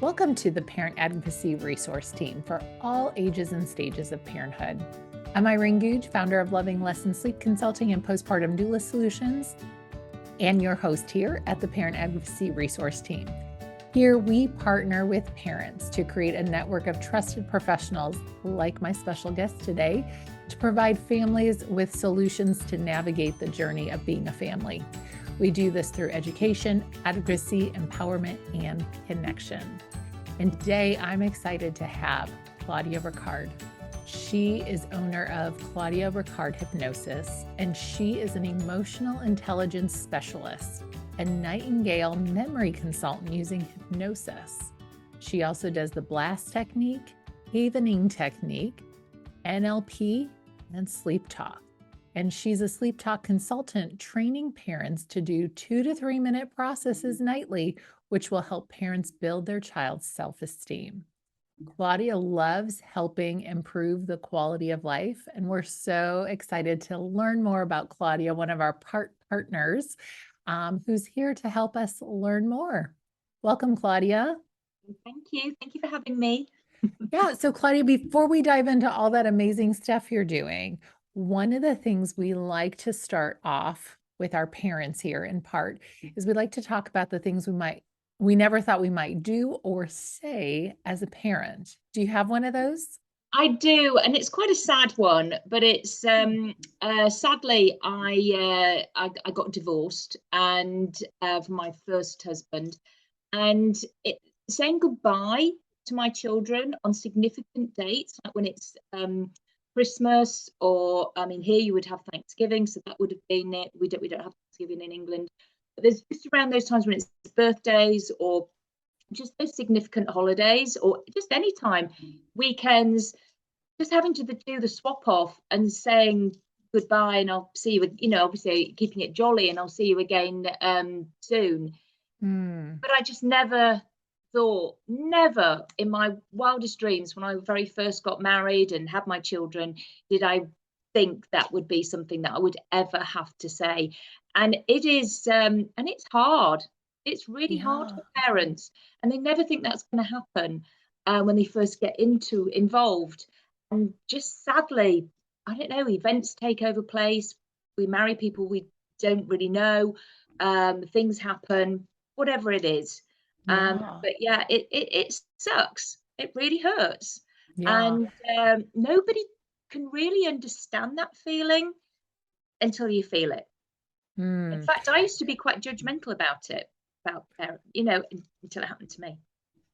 Welcome to the Parent Advocacy resource team for all ages and stages of parenthood. I'm Irene Gouge, founder of Loving Less and Sleep Consulting and Postpartum Doula Solutions, and your host here at the Parent Advocacy resource team. Here we partner with parents to create a network of trusted professionals like my special guest today to provide families with solutions to navigate the journey of being a family. We do this through education, advocacy, empowerment, and connection. And today I'm excited to have Claudia Rickard. She is owner of Claudia Rickard Hypnosis, and she is an emotional intelligence specialist, a Nightingale memory consultant using hypnosis. She also does the blast technique, havening technique, NLP, and sleep talk. And she's a sleep talk consultant training parents to do 2 to 3 minute processes nightly, which will help parents build their child's self-esteem. Claudia loves helping improve the quality of life, and we're so excited to learn more about Claudia, one of our partners, who's here to help us learn more. Welcome, Claudia. Thank you. Thank you for having me. Yeah, so Claudia, before we dive into all that amazing stuff you're doing, one of the things we like to start off with our parents here in part is we like to talk about the things we never thought we might do or say as a parent. Do you have one of those? I do, and it's quite a sad one, but it's sadly I got divorced and from my first husband, and saying goodbye to my children on significant dates, like when it's Christmas, or I mean, here you would have Thanksgiving, so that would have been it. We don't have Thanksgiving in England, but there's just around those times when it's birthdays or just those significant holidays, or just any time, weekends, just having to do the swap off and saying goodbye, and I'll see you, obviously keeping it jolly, and I'll see you again soon. But I just never thought, never in my wildest dreams, when I very first got married and had my children, did I think that would be something that I would ever have to say. And it is, and it's hard. It's really hard for parents, and they never think that's going to happen when they first get involved. And just sadly, I don't know, events take over place. We marry people we don't really know. Things happen, whatever it is. But yeah, it sucks. It really hurts. And nobody can really understand that feeling until you feel it. In fact, I used to be quite judgmental about it, until it happened to me.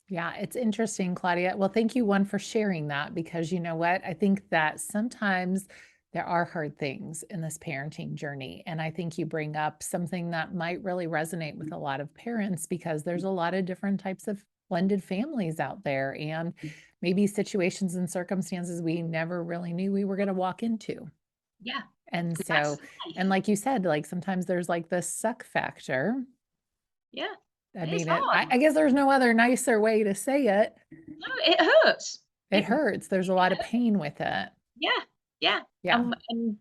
Yeah, it's interesting, Claudia. Well, thank you, one, for sharing that, because you know what? I think that sometimes there are hard things in this parenting journey. And I think you bring up something that might really resonate with a lot of parents, because there's a lot of different types of blended families out there, and maybe situations and circumstances we never really knew we were going to walk into. Yeah. And so, and like you said, like sometimes there's like the suck factor. Yeah. I mean, I guess there's no other nicer way to say it. No, it hurts. It hurts. There's a lot of pain with it. Yeah. And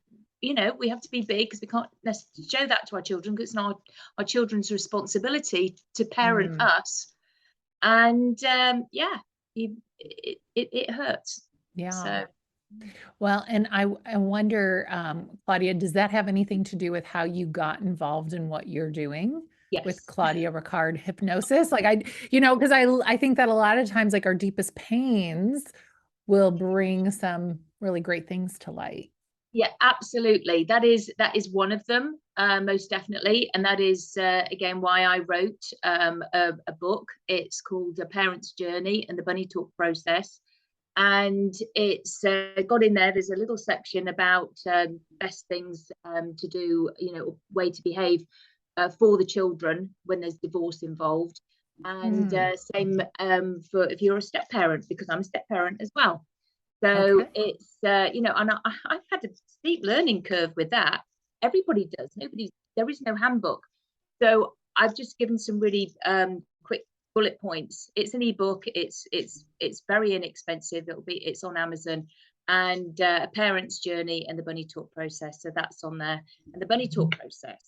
we have to be big, because we can't necessarily show that to our children, because it's not our children's responsibility to parent us. And it hurts. Yeah. So. Well, and I wonder, Claudia, does that have anything to do with how you got involved in what you're doing? Yes. With Claudia Rickard Hypnosis? Like because I think that a lot of times, like, our deepest pains will bring some really great things to light. Yeah, absolutely. That is one of them, most definitely. And that is, again, why I wrote a book. It's called A Parent's Journey and the Bunny Talk Process. And it's got in there's a little section about best things to do, way to behave for the children when there's divorce involved. And same for if you're a step parent, because I'm a step parent as well. So it's, and I've had a steep learning curve with that. Everybody does. There is no handbook. So I've just given some really quick bullet points. It's an ebook. It's very inexpensive. It's on Amazon. And A Parent's Journey and the Bunny Talk Process. So that's on there. And the Bunny Talk Process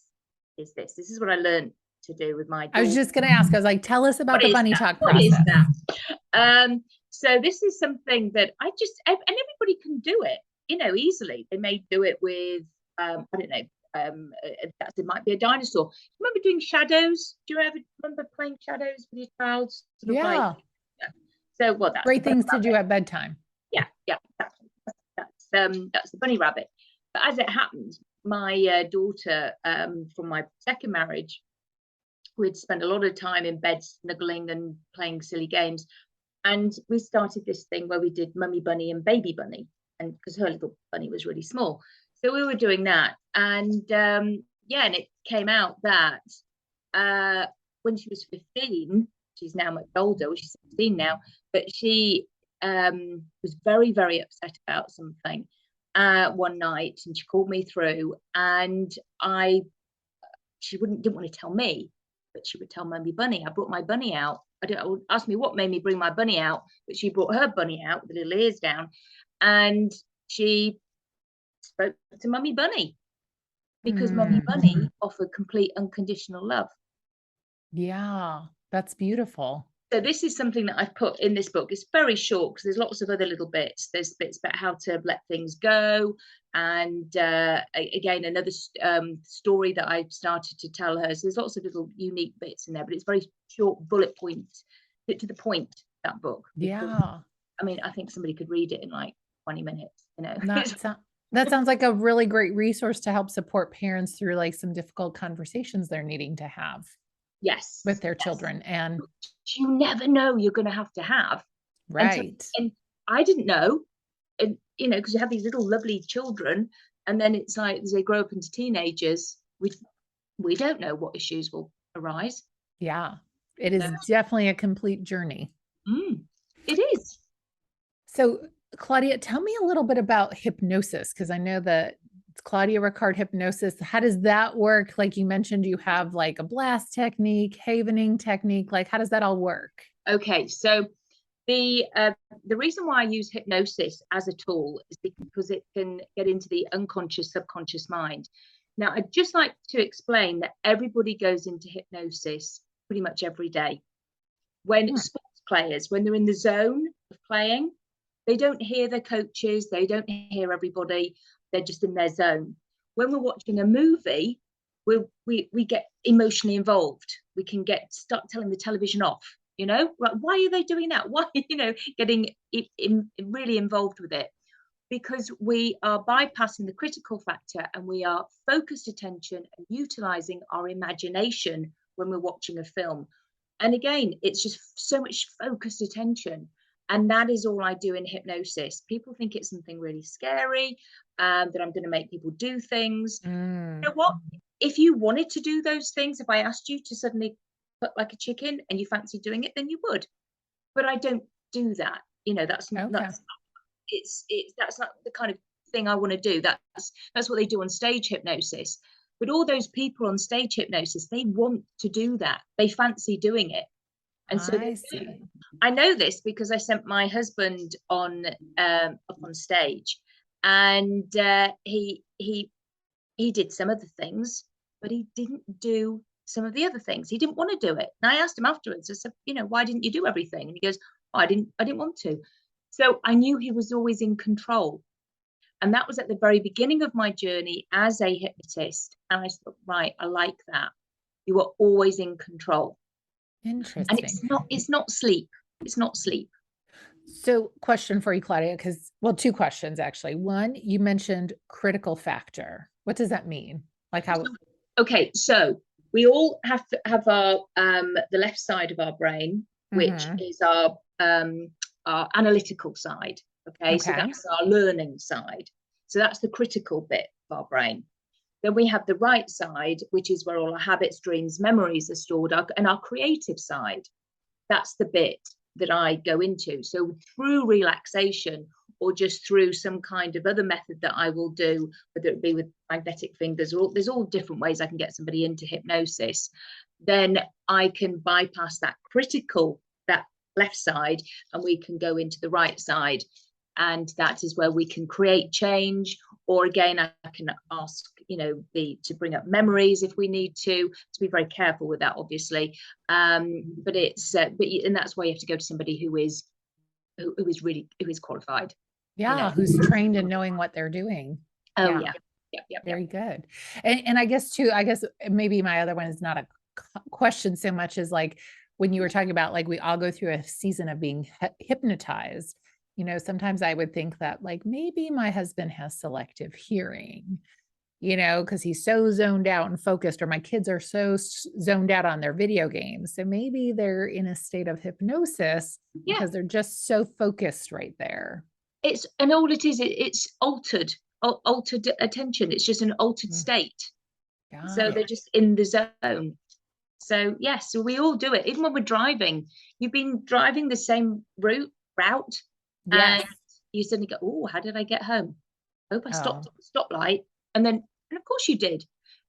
is this. This is what I learned to do with my daughter. I was just going to ask, I was like, tell us about the bunny talk What process. is that? So this is something that and everybody can do it, you know, easily. They may do it with, I don't know, it might be a dinosaur. Remember doing shadows? Do you ever remember playing shadows with your child? Sort of like, so well, that's great things to do at bedtime. Yeah, that's the bunny rabbit. But as it happened, my daughter from my second marriage, we'd spend a lot of time in bed snuggling and playing silly games, and we started this thing where we did mummy bunny and baby bunny, and because her little bunny was really small, so we were doing that. And and it came out that when she was 15, she's now much older, she's 16 now, but she was very, very upset about something one night, and she called me through, and she didn't want to tell me, but she would tell Mummy Bunny. I brought my bunny out. Ask me what made me bring my bunny out, but she brought her bunny out with the little ears down, and she spoke to Mummy Bunny, because Mummy Bunny offered complete unconditional love. Yeah, that's beautiful. So this is something that I've put in this book. It's very short because there's lots of other little bits. There's bits about how to let things go. And again, another story that I've started to tell her. So there's lots of little unique bits in there, but it's very short bullet points, to the point, that book. Yeah. I mean, I think somebody could read it in like 20 minutes, you know. That sounds like a really great resource to help support parents through like some difficult conversations they're needing to have. Yes, with their children, and you never know you're going to have right. And I didn't know, and you know, because you have these little lovely children, and then it's like as they grow up into teenagers, we don't know what issues will arise. Yeah, it is definitely a complete journey. It is. So Claudia, tell me a little bit about hypnosis, because I know that it's Claudia Rickard Hypnosis. How does that work? Like you mentioned, you have like a blast technique, havening technique. Like, how does that all work? Okay, so the reason why I use hypnosis as a tool is because it can get into the unconscious, subconscious mind. Now, I'd just like to explain that everybody goes into hypnosis pretty much every day. When sports players, when they're in the zone of playing, they don't hear their coaches, they don't hear everybody. They're just in their zone. When we're watching a movie, we get emotionally involved. We can start telling the television off, you know, like, why are they doing that? Why, you know, getting really involved with it? Because we are bypassing the critical factor, and we are focused attention and utilizing our imagination when we're watching a film. And again, it's just so much focused attention. And that is all I do in hypnosis. People think it's something really scary, that I'm going to make people do things. You know what? If you wanted to do those things, if I asked you to suddenly put like a chicken and you fancy doing it, then you would. But I don't do that. You know, that's not the kind of thing I want to do. That's what they do on stage hypnosis. But all those people on stage hypnosis, they want to do that. They fancy doing it. And so I know this because I sent my husband up on stage, and he did some of the things, but he didn't do some of the other things. He didn't want to do it. And I asked him afterwards, I said, you know, why didn't you do everything? And he goes, oh, I didn't want to. So I knew he was always in control. And that was at the very beginning of my journey as a hypnotist. And I thought, right, I like that. You are always in control. Interesting. And it's not sleep. It's not sleep. So question for you, Claudia, two questions actually. One, you mentioned critical factor. What does that mean? Like how? Okay, so we all have to have our the left side of our brain, which is our analytical side. Okay, so that's our learning side. So that's the critical bit of our brain. Then we have the right side, which is where all our habits, dreams, memories are stored, and our creative side. That's the bit that I go into. So through relaxation, or just through some kind of other method that I will do, whether it be with magnetic fingers, or there's all different ways I can get somebody into hypnosis, then I can bypass that critical, that left side, and we can go into the right side. And that is where we can create change. Or again, I can ask, to bring up memories if we need to be very careful with that, obviously. But and that's why you have to go to somebody who is qualified. Who's trained in knowing what they're doing. Yeah. Very good. And I guess maybe my other one is not a question so much as like when you were talking about like we all go through a season of being hypnotized. Sometimes I would think that like maybe my husband has selective hearing, because he's so zoned out and focused, or my kids are so zoned out on their video games. So maybe they're in a state of hypnosis because they're just so focused right there. All it is, it's altered attention. It's just an altered state. They're just in the zone. So yes, so we all do it. Even when we're driving, you've been driving the same route, and you suddenly go, oh, how did I get home? Hope I stopped at the stoplight. And of course you did,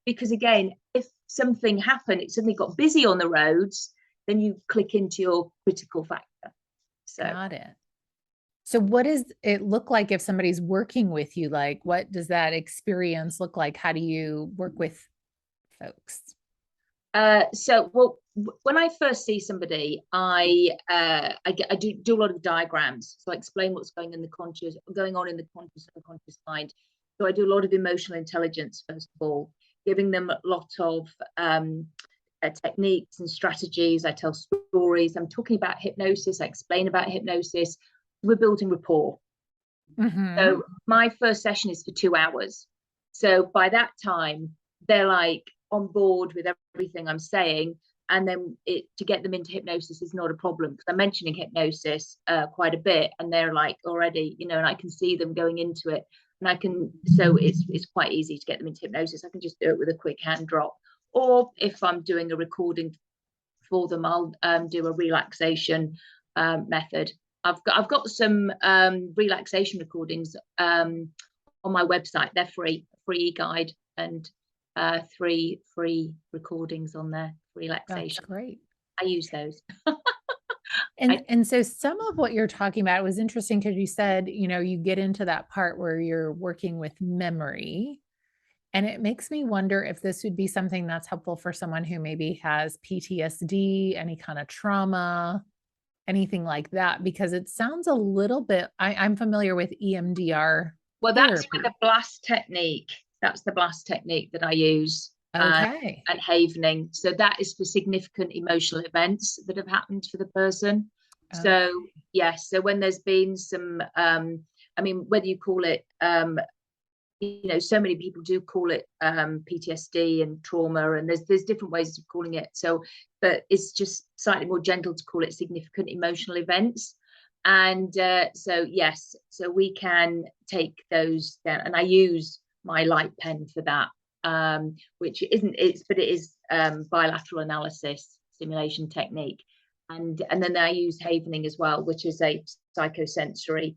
because again, if something happened, it suddenly got busy on the roads, then you click into your critical factor. So got it. So what does it look like if somebody's working with you? Like, what does that experience look like? How do you work with folks? When I first see somebody, I do a lot of diagrams. So I explain what's going on in the conscious and unconscious mind. So I do a lot of emotional intelligence, first of all, giving them a lot of techniques and strategies. I tell stories. I'm talking about hypnosis. I explain about hypnosis. We're building rapport. So my first session is for 2 hours. So by that time, they're like on board with everything I'm saying. And then to get them into hypnosis is not a problem, because I'm mentioning hypnosis quite a bit, and they're like already, and I can see them going into it. And so it's quite easy to get them into hypnosis. I can just do it with a quick hand drop. Or if I'm doing a recording for them, I'll do a relaxation method. I've got some relaxation recordings on my website. They're free e-guide, and 3 free recordings on there for relaxation. That's great. I use those. And so some of what you're talking about was interesting, because you said, you get into that part where you're working with memory. And it makes me wonder if this would be something that's helpful for someone who maybe has PTSD, any kind of trauma, anything like that, because it sounds a little bit, I'm familiar with EMDR. Well, that's with the blast technique. That's the blast technique that I use. Okay. And havening. So that is for significant emotional events that have happened for the person. Okay. So yes, so when there's been some, whether you call it, so many people do call it PTSD and trauma, and there's different ways of calling it. So, but it's just slightly more gentle to call it significant emotional events. And so yes, so we can take those down, and I use my light pen for that. Which it is bilateral analysis simulation technique, and then I use havening as well, which is a psychosensory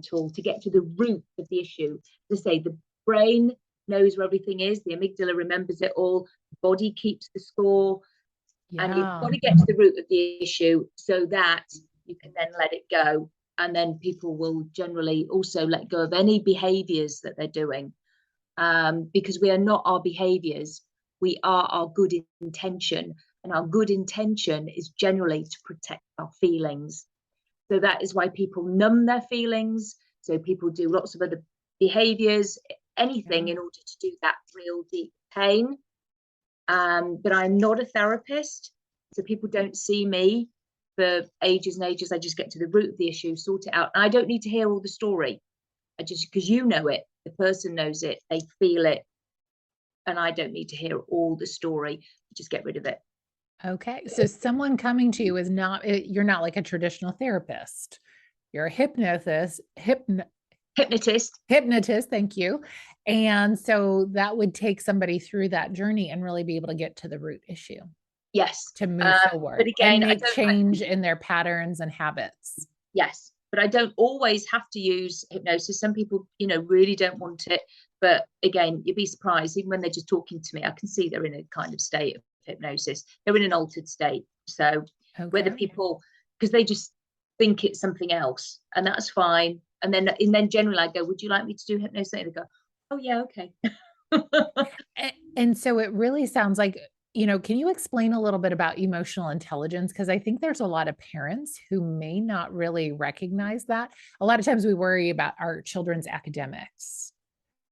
tool to get to the root of the issue. To say the brain knows where everything is, the amygdala remembers it all, the body keeps the score, and you've got to get to the root of the issue so that you can then let it go, and then people will generally also let go of any behaviors that they're doing. Because we are not our behaviors, we are our good intention, and our good intention is generally to protect our feelings. So that is why people numb their feelings. So people do lots of other behaviors, anything in order to do that real deep pain. But I'm not a therapist, so people don't see me for ages and ages. I just get to the root of the issue, sort it out, and I don't need to hear all the story. I just, because you know it, the person knows it, they feel it, and I don't need to hear all the story. Just get rid of it. Okay, so someone coming to you is not, you're not like a traditional therapist. You're a hypnotist. Thank you. And so that would take somebody through that journey and really be able to get to the root issue. Yes. To move forward. But again, and make change in their patterns and habits. Yes. But I don't always have to use hypnosis. Some people, really don't want it. But again, you'd be surprised, even when they're just talking to me, I can see they're in a kind of state of hypnosis. They're in an altered state. So whether people, because they just think it's something else, and that's fine. And then generally I go, would you like me to do hypnosis? And they go, oh yeah, okay. And so it really sounds like, can you explain a little bit about emotional intelligence? Because I think there's a lot of parents who may not really recognize that. A lot of times we worry about our children's academics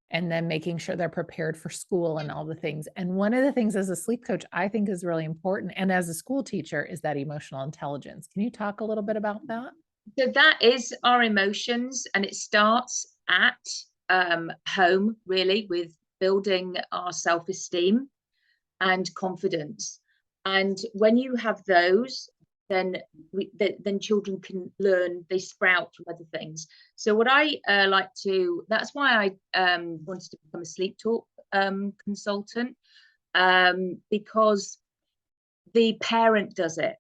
and then making sure they're prepared for school and all the things. And one of the things as a sleep coach, I think is really important, and as a school teacher, is that emotional intelligence. Can you talk a little bit about that? So that is our emotions, and it starts at home, really, with building our self-esteem and confidence. And when you have those, then then children can learn, they sprout from other things. So what I like to, that's why I wanted to become a sleep talk consultant, because the parent does it.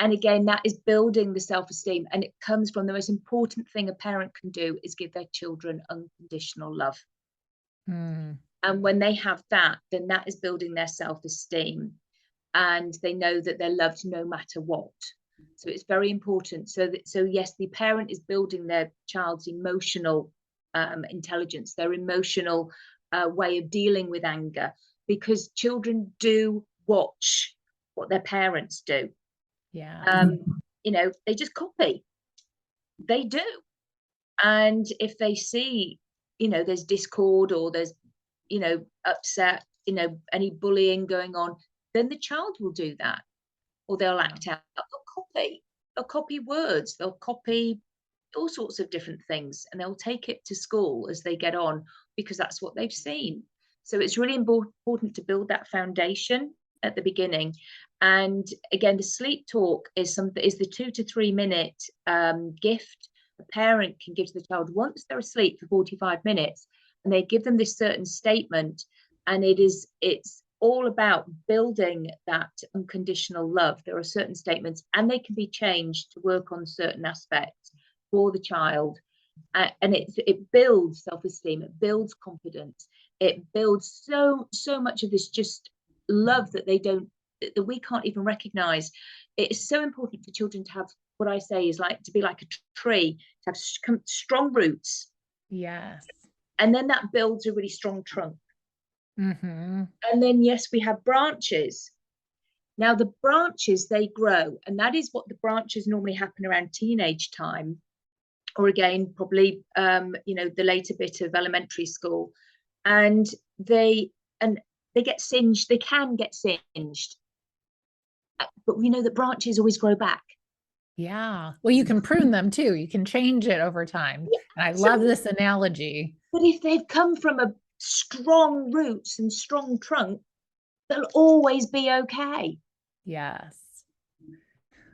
And again, that is building the self-esteem, and it comes from the most important thing a parent can do is give their children unconditional love. Mm. And when they have that, then that is building their self-esteem, and they know that they're loved no matter what. So it's very important. So yes, the parent is building their child's emotional intelligence, their emotional way of dealing with anger, because children do watch what their parents do. Yeah. They just copy. They do. And if they see, there's discord, or there's, upset, any bullying going on, then the child will do that, or they'll act out. They'll copy words, they'll copy all sorts of different things, and they'll take it to school as they get on, because that's what they've seen. So it's really important to build that foundation at the beginning. And again, the sleep talk is the 2 to 3 minute gift a parent can give to the child once they're asleep for 45 minutes, and they give them this certain statement, and it's all about building that unconditional love. There are certain statements, and they can be changed to work on certain aspects for the child, and it builds self-esteem, it builds confidence, it builds so much of this just love that we can't even recognize. It is so important for children to have, what I say is to be like a tree, to have strong roots. Yes. And then that builds a really strong trunk. Mm-hmm. And then, yes, we have branches. Now, the branches, they grow, and that is what the branches normally happen around teenage time, or again, probably, the later bit of elementary school. And they get singed, they can get singed. But we know that branches always grow back. Yeah. Well, you can prune them too. You can change it over time. Yeah, And I love this analogy. but if they've come from a strong roots and strong trunk, they'll always be okay. Yes.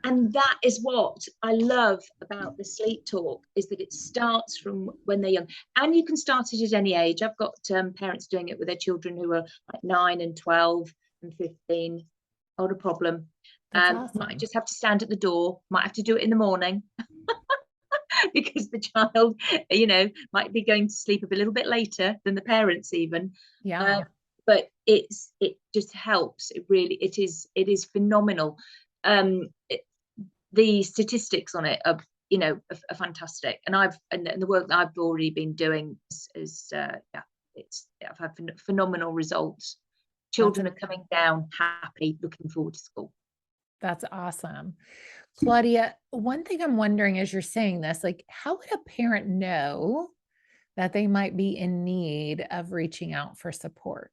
And that is what I love about the sleep talk, is that it starts from when they're young, and you can start it at any age. I've got parents doing it with their children who are like 9 and 12 and 15. Not a problem. That's awesome. Might just have to stand at the door, might have to do it in the morning because the child, might be going to sleep a little bit later than the parents even. Yeah. But it just helps. It is phenomenal. The statistics on it are fantastic, and the work that I've already been doing is I've had phenomenal results. Children are coming down happy, looking forward to school. That's awesome. Claudia, one thing I'm wondering as you're saying this, how would a parent know that they might be in need of reaching out for support?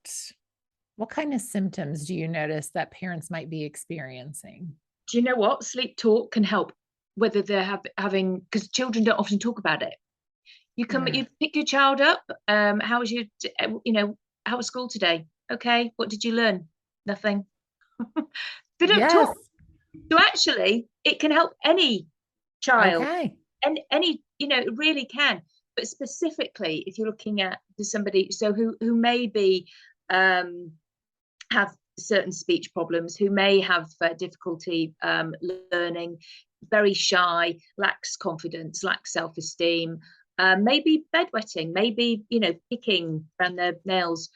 What kind of symptoms do you notice that parents might be experiencing? Do you know what? Sleep talk can help, whether they're having, because children don't often talk about it. You pick your child up. How was how was school today? Okay. What did you learn? Nothing. They don't talk. So actually, it can help any child. Okay. And it really can. But specifically, if you're looking at somebody who may be have certain speech problems, who may have difficulty learning, very shy, lacks confidence, lacks self-esteem, maybe bedwetting, maybe picking around their nails,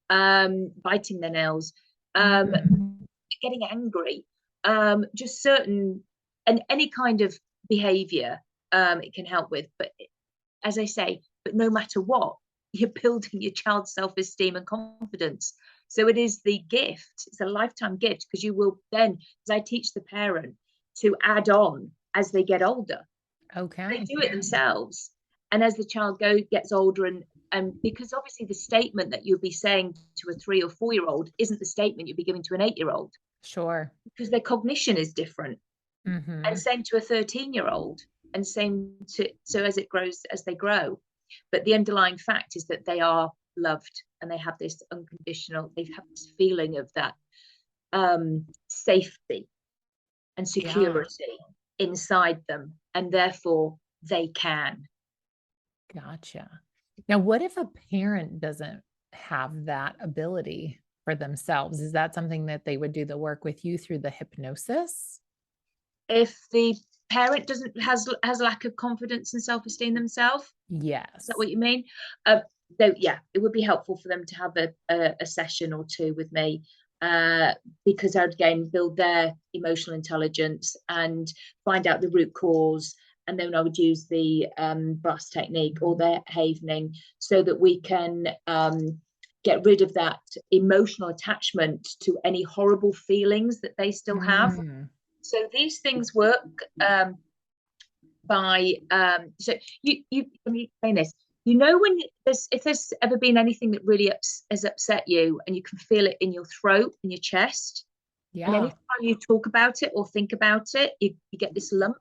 biting their nails, getting angry, just certain, and any kind of behavior it can help with. But as I say, but no matter what, you're building your child's self-esteem and confidence. So it is the gift. It's a lifetime gift, because you will then, as I teach the parent to add on as they get older. Okay. They do it themselves. And as the child gets older, and because obviously the statement that you'll be saying to a 3 or 4-year-old isn't the statement you'll be giving to an 8-year-old. Sure. Because their cognition is different. Mm-hmm. And same to a 13-year-old, and same to, so as it grows, as they grow. But the underlying fact is that they are loved, and they have this unconditional, they have this feeling of that safety and security inside them, and therefore they can. Gotcha. Now, what if a parent doesn't have that ability for themselves? Is that something that they would do the work with you through the hypnosis? If the parent has lack of confidence and self-esteem themselves, Yes. is that what you mean? Yeah, it would be helpful for them to have a session or two with me, because I would again build their emotional intelligence and find out the root cause, and then I would use the bus technique or the havening, so that we can get rid of that emotional attachment to any horrible feelings that they still have. So these things work by so you let me explain this. You know, when if there's ever been anything that really has upset you, and you can feel it in your throat, in your chest, and anytime you talk about it or think about it, you get this lump.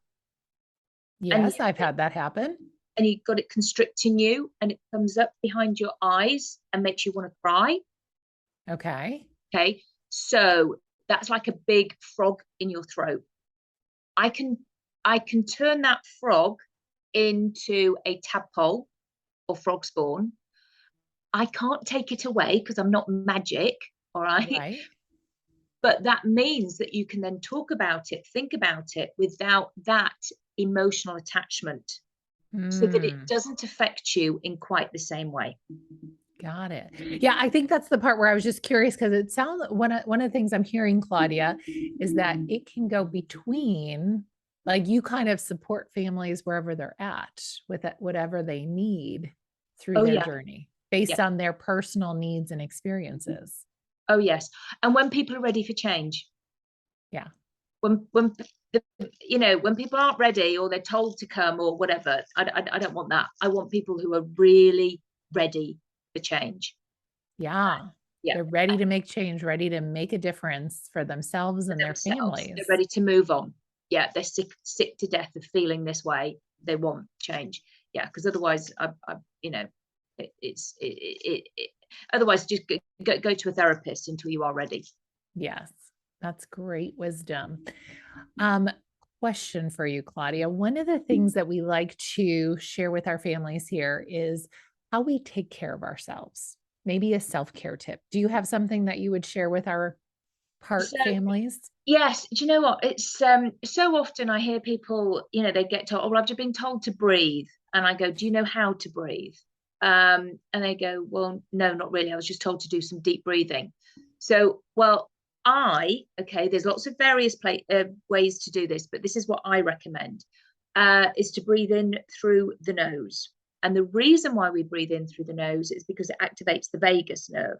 Yes, I've had that happen. And you've got it constricting you, and it comes up behind your eyes and makes you want to cry. Okay. Okay. So that's like a big frog in your throat. I can turn that frog into a tadpole or frog spawn. I can't take it away because I'm not magic. All right. Right. But that means that you can then talk about it, think about it without that emotional attachment, so that it doesn't affect you in quite the same way. Got it. Yeah, I think that's the part where I was just curious, because it sounds one of the things I'm hearing, Claudia, is that it can go between, like, you kind of support families wherever they're at with whatever they need through their journey based on their personal needs and experiences. Oh yes. And when people are ready for change. Yeah. When when people aren't ready, or they're told to come or whatever, I don't want that. I want people who are really ready for change. Yeah. They're ready to make change, ready to make a difference for themselves and their families. They're ready to move on. Yeah, they're sick to death of feeling this way. They want change. Yeah, because otherwise, otherwise just go to a therapist until you are ready. Yes, that's great wisdom. Question for you, Claudia. One of the things that we like to share with our families here is how we take care of ourselves. Maybe a self-care tip. Do you have something that you would share with our families? Yes. Do you know what? It's so often I hear people, they get told, oh, well, I've just been told to breathe. And I go, do you know how to breathe? And they go, well, no, not really. I was just told to do some deep breathing. So, well, there's lots of various ways to do this, but this is what I recommend, is to breathe in through the nose. And the reason why we breathe in through the nose is because it activates the vagus nerve.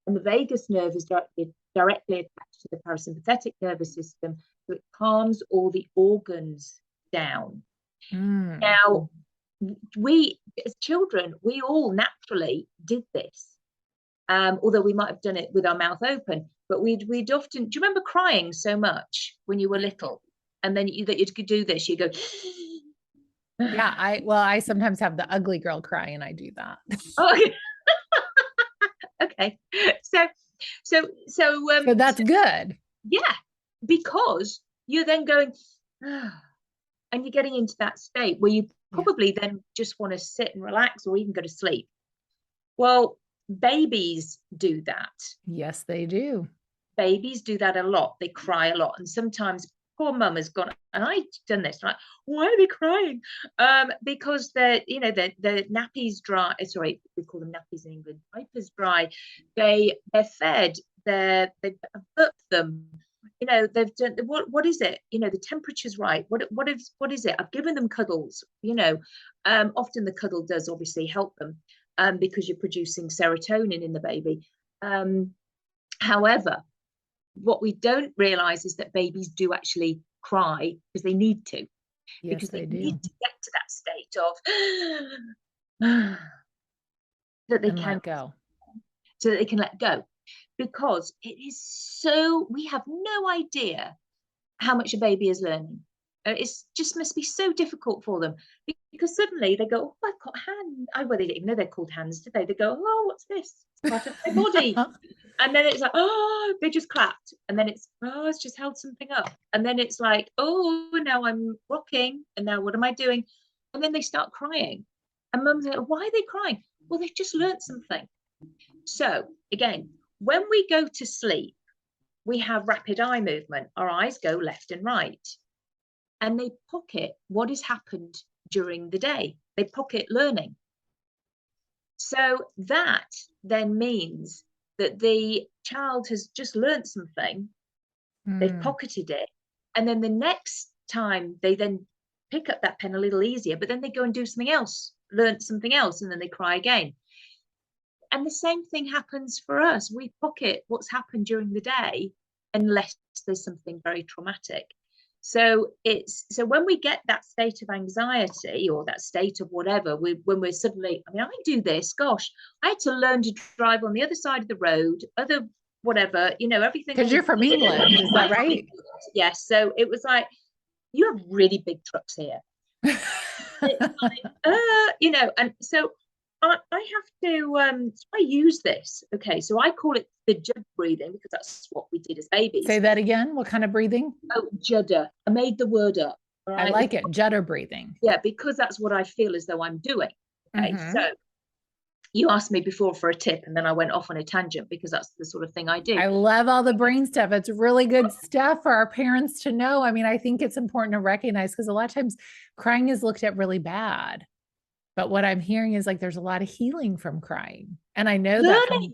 And the vagus nerve is directly attached to the parasympathetic nervous system, so it calms all the organs down. Now, we as children, we all naturally did this, although we might have done it with our mouth open. But we'd often, do you remember crying so much when you were little, and then you could do this? You go. Yeah, I sometimes have the ugly girl cry, and I do that. Oh, okay. So that's good. Yeah, because you're then going, and you're getting into that state where you probably then just want to sit and relax, or even go to sleep. Well, babies do that. Yes, they do. Babies do that a lot. They cry a lot, and sometimes poor mum has gone, and I've done this. Like, why are they crying? Because the nappies dry. Sorry, we call them nappies in England. Diapers dry. They're fed. They've burped them. They've done what is it? The temperature's right. What is it? I've given them cuddles. Often the cuddle does obviously help them. because you're producing serotonin in the baby. However, what we don't realize is that babies do actually cry because they need to. Yes, because they do. need to get to that state of that they And can let go. So that they can let go, because it is so, we have no idea how much a baby is learning. It's just must be so difficult for them, because suddenly they go, oh, I've got hands. Well, they didn't even know they're called hands, did they? They go, oh, what's this? It's part of my body. And then it's like, oh, they just clapped. And then it's, oh, it's just held something up. And then it's like, oh, now I'm rocking. And now what am I doing? And then they start crying. And mum's like, why are they crying? Well, they've just learned something. So again, when we go to sleep, we have rapid eye movement. Our eyes go left and right. And they pocket what has happened during the day. They pocket learning. So that then means that the child has just learned something, they've pocketed it, and then the next time they then pick up that pen a little easier, but then they go and do something else, learn something else, and then they cry again. And the same thing happens for us. We pocket what's happened during the day unless there's something very traumatic. So when we get that state of anxiety or that state of whatever, when we're suddenly, I do this, gosh, I had to learn to drive on the other side of the road, whatever, everything. Because you're from England, is that right? Yes. So it was like, you have really big trucks here. It's like, and so I have to, I use this. Okay. So I call it the judder breathing, because that's what we did as babies. Say that again. What kind of breathing? Oh, judder. I made the word up. Right? I like it. Judder breathing. Yeah, because that's what I feel as though I'm doing. Okay. So you asked me before for a tip, and then I went off on a tangent because that's the sort of thing I do. I love all the brain stuff. It's really good stuff for our parents to know. I think it's important to recognize, because a lot of times crying is looked at really bad. But what I'm hearing is like, there's a lot of healing from crying. And I know learning.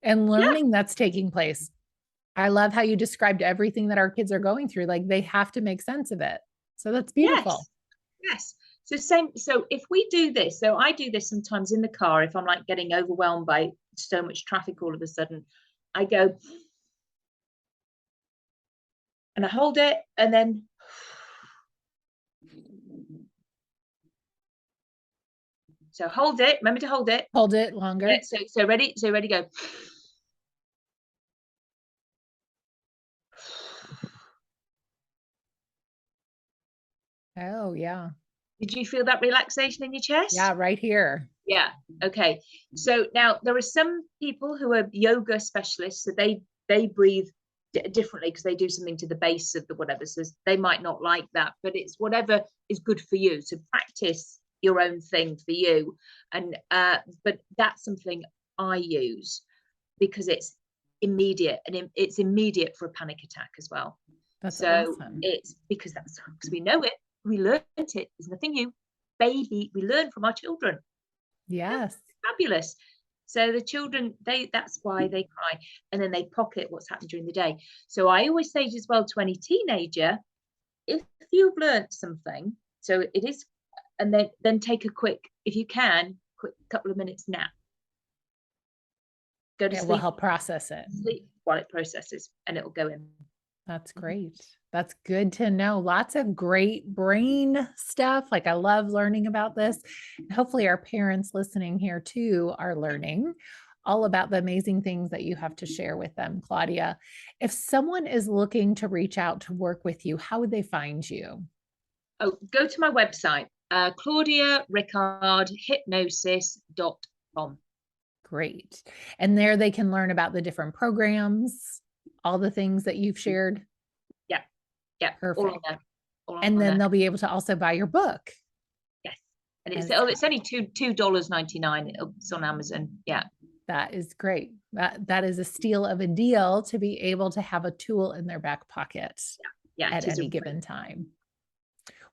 Learning that's taking place. I love how you described everything that our kids are going through. Like, they have to make sense of it. So that's beautiful. Yes. So if we do this, so I do this sometimes in the car, if I'm like getting overwhelmed by so much traffic all of a sudden, I go and I hold it, and then so hold it. Remember to hold it. Hold it longer. Yeah, so ready. So ready, go. Oh, yeah. Did you feel that relaxation in your chest? Yeah, right here. Yeah. Okay. So now there are some people who are yoga specialists, so they breathe differently because they do something to the base of the whatever. So they might not like that, but it's whatever is good for you. So practice your own thing for you. And but that's something I use because it's immediate, and it's immediate for a panic attack as well. That's awesome. It's because we know it. We learned it. There's nothing new. Baby, we learn from our children. Yes. Fabulous. So the children, that's why they cry, and then they pocket what's happened during the day. So I always say as well to any teenager, if you've learned something, so it is, and then take a quick, if you can, quick couple of minutes nap. Go to sleep. It will help process it. Sleep while it processes, and it will go in. That's great. That's good to know. Lots of great brain stuff. Like, I love learning about this. Hopefully our parents listening here too are learning all about the amazing things that you have to share with them, Claudia. If someone is looking to reach out to work with you, how would they find you? Oh, go to my website, Claudia Rickard Hypnosis.com. Great. And there they can learn about the different programs, all the things that you've shared. Yeah. Perfect. All on and then there. they'll be able to also buy your book. Yes. And it's only $2.99. It's on Amazon. Yeah. That is great. That is a steal of a deal to be able to have a tool in their back pocket at any given time.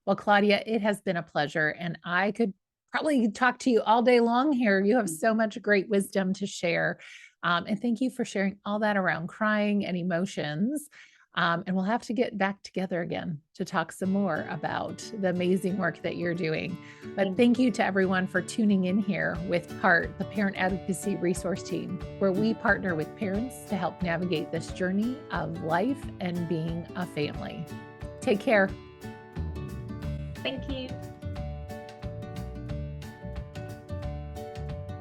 Well, Claudia, it has been a pleasure, and I could probably talk to you all day long here. You have so much great wisdom to share. And thank you for sharing all that around crying and emotions. And we'll have to get back together again to talk some more about the amazing work that you're doing. But thank you to everyone for tuning in here with PART, the Parent Advocacy Resource Team, where we partner with parents to help navigate this journey of life and being a family. Take care. Thank you.